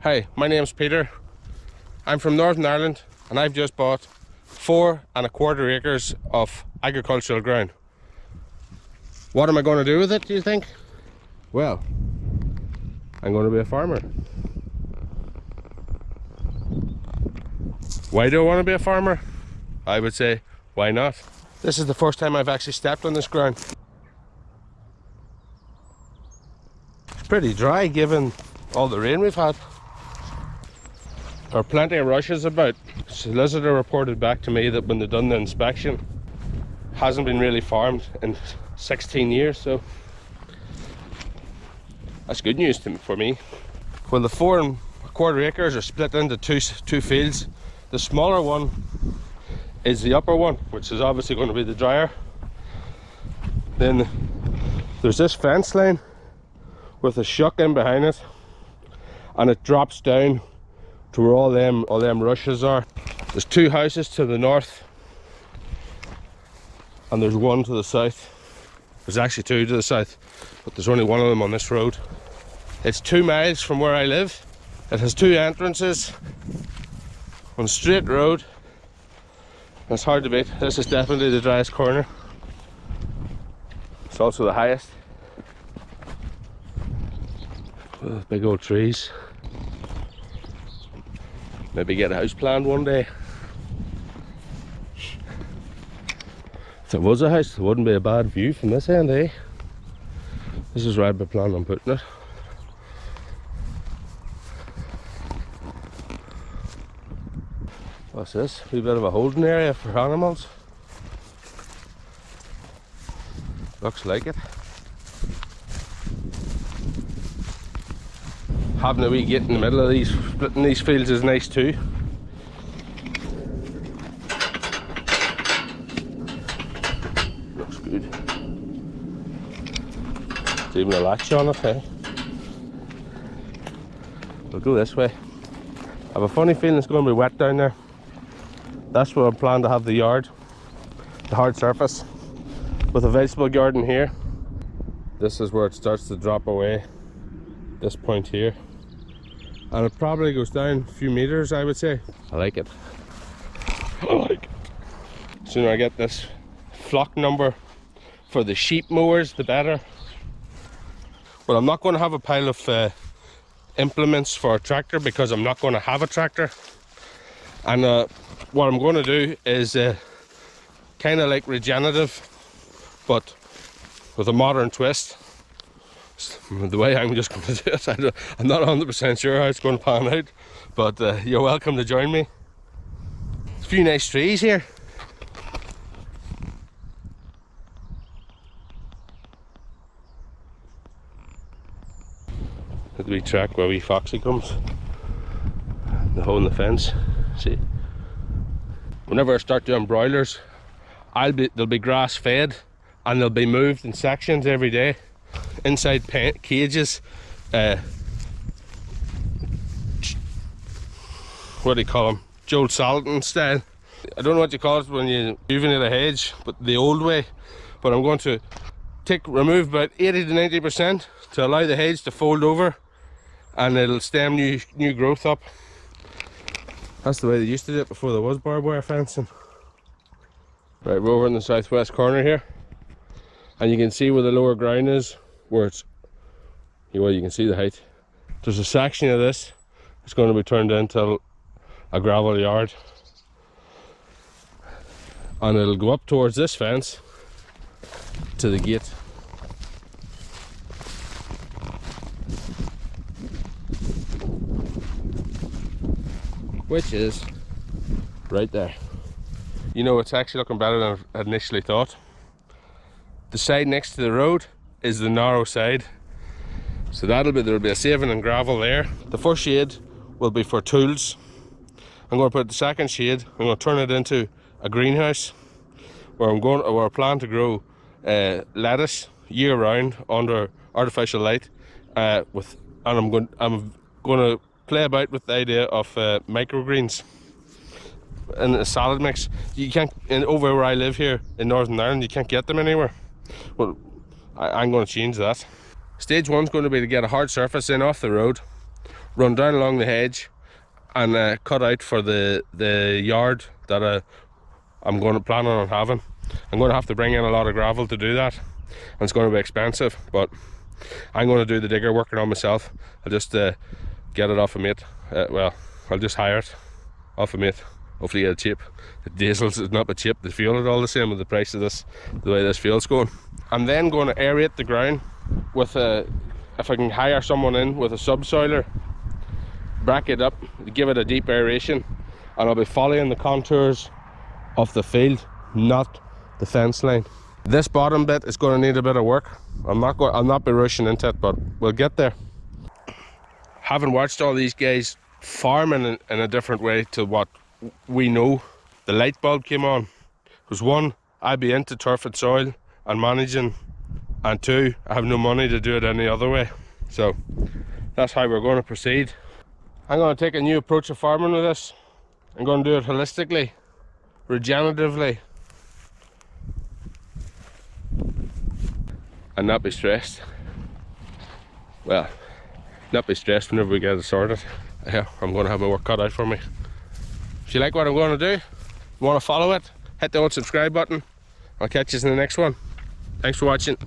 Hi, my name's Peter. I'm from Northern Ireland and I've just bought 4¼ acres of agricultural ground. What am I going to do with it, do you think? Well, I'm going to be a farmer. Why do I want to be a farmer? I would say, why not? This is the first time I've actually stepped on this ground. It's pretty dry given all the rain we've had. There are plenty of rushes about. Solicitor reported back to me that when they done the inspection, hasn't been really farmed in 16 years, so that's good news for me. Well, the 4¼ acres are split into two fields. The smaller one is the upper one, which is obviously going to be the drier. Then there's this fence line with a shuck in behind it, and it drops down to where all them rushes are. There's 2 houses to the north and there's 1 to the south. There's actually 2 to the south, but there's only 1 of them on this road. It's 2 miles from where I live. It has 2 entrances on a straight road. It's hard to beat. This is definitely the driest corner. It's also the highest. Big old trees. Maybe get a house planned one day. If there was a house, it wouldn't be a bad view from this end, eh? This is where I'd be planning on putting it. What's this? A wee bit of a holding area for animals. Looks like it. Having a wee gate in the middle of these, splitting these fields is nice too. Looks good. There's even a latch on it, eh? We'll go this way. I have a funny feeling it's going to be wet down there. That's where I plan to have the yard, the hard surface, with a vegetable garden here. This is where it starts to drop away, this point here. And it probably goes down a few meters, I would say. I like it. I like it. The sooner I get this flock number for the sheep mowers, the better. But I'm not going to have a pile of implements for a tractor because I'm not going to have a tractor. And what I'm going to do is kind of like regenerative, but with a modern twist. The way I'm just going to do it, I'm not 100% sure how it's going to pan out, but you're welcome to join me. A few nice trees here. At the wee track where wee Foxy comes, the hole in the fence. See, whenever I start doing broilers, they'll be grass fed and they'll be moved in sections every day. Inside cages, what do you call them? Joel Salatin style. I don't know what you call it when you juvenile a hedge, but the old way. But I'm going to remove about 80 to 90% to allow the hedge to fold over, and it'll stem new growth up. That's the way they used to do it before there was barbed wire fencing. Right, we're over in the southwest corner here, and you can see where the lower ground is, where it's, well, you can see the height. There's a section of this that's going to be turned into a gravel yard, and it'll go up towards this fence to the gate. Which is right there. You know, it's actually looking better than I initially thought. The side next to the road is the narrow side, so there'll be a saving in gravel there. The first shade will be for tools. I'm going to put the second shade, I'm going to turn it into a greenhouse where I plan to grow lettuce year round under artificial light, and I'm going to play about with the idea of microgreens and a salad mix. You can't, over where I live here in Northern Ireland, you can't get them anywhere. Well, I'm going to change that. Stage 1 is going to be to get a hard surface in off the road, run down along the hedge and cut out for the yard that I'm going to plan on having. I'm going to have to bring in a lot of gravel to do that, and it's going to be expensive, but I'm going to do the digger working on myself. I'll just get it off a mate. Well, I'll just hire it off a mate. Hopefully get it cheap. The diesel's is not but cheap. The fuel is all the same with the price of this, the way this fuel's going. I'm then going to aerate the ground with if I can hire someone in with a subsoiler, brack it up, give it a deep aeration, and I'll be following the contours of the field, not the fence line. This bottom bit is going to need a bit of work. I'll not be rushing into it, but we'll get there. Having watched all these guys farming in a different way to what we know, the light bulb came on. Because one, I'd be into turf and soil and managing, and two, I have no money to do it any other way. So that's how we're going to proceed. I'm going to take a new approach of farming with this. I'm going to do it holistically, regeneratively, and not be stressed. Well, not be stressed whenever we get it sorted. Yeah, I'm going to have my work cut out for me. If you like what I'm going to do, you want to follow it, hit the old subscribe button. I'll catch you in the next one. Thanks for watching.